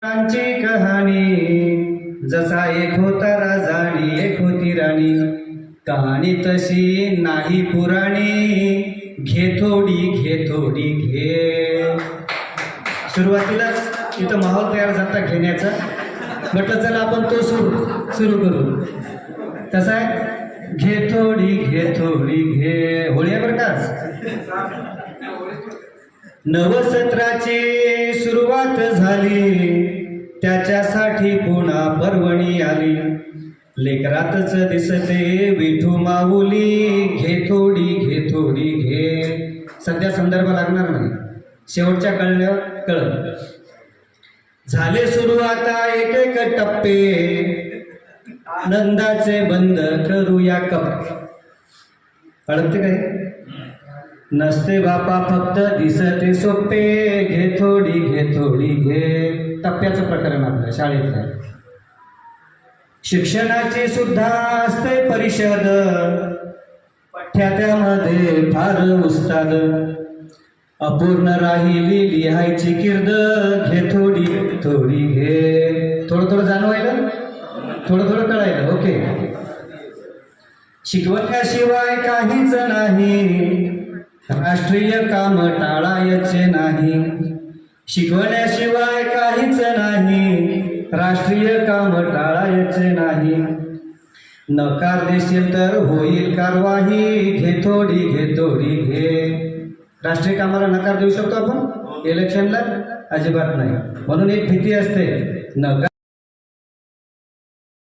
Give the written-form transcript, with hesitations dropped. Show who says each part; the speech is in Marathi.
Speaker 1: ची कहाणी जसा एक होता राजा आणि एक होती राणी. कहाणी तशी नाही पुराणी, घे थोडी घे. सुरुवातीलाच इथं माहोल तयार झाला घेण्याचा. म्हटलं चला आपण तो सुरू करू. कसा आहे? घे थोडी घे. होळी आहे बरं का. नवसत्राची सुरुवात झाली, त्याच्यासाठी पुन्हा पर्वणी आली. लेकरातच दिसते विठू माऊली, घे थोडी घे. सध्या संदर्भ लागणार नाही, शेवटच्या कळण्यावर कळत. झाले सुरू आता एक एक टप्पे, आनंदाचे बंद करूया कप. कळते काय? नसते बापा फक्त दिसते सोपे, घे थोडी घे. टप्प्याचं प्रकरण आपल्या शाळेतलं. शिक्षणाची सुद्धा असते परिषद, पठ्यामध्ये फार उस्ताद. अपूर्ण राहिली लिहायची किर्द, घे थोडी घे. थोडं जाणवायला, थोडं कळायला. ओके. शिकवण्याशिवाय काहीच नाही, राष्ट्रीय काम टाळायचे नाही. शिकवण्याशिवाय काहीच नाही, राष्ट्रीय काम टाळायचे नाही. नकार देशील तर होईल कारवाही, घे थोडी घे. राष्ट्रीय कामाला नकार देऊ शकतो आपण इलेक्शनला? अजिबात नाही. म्हणून एक भीती असते, नकार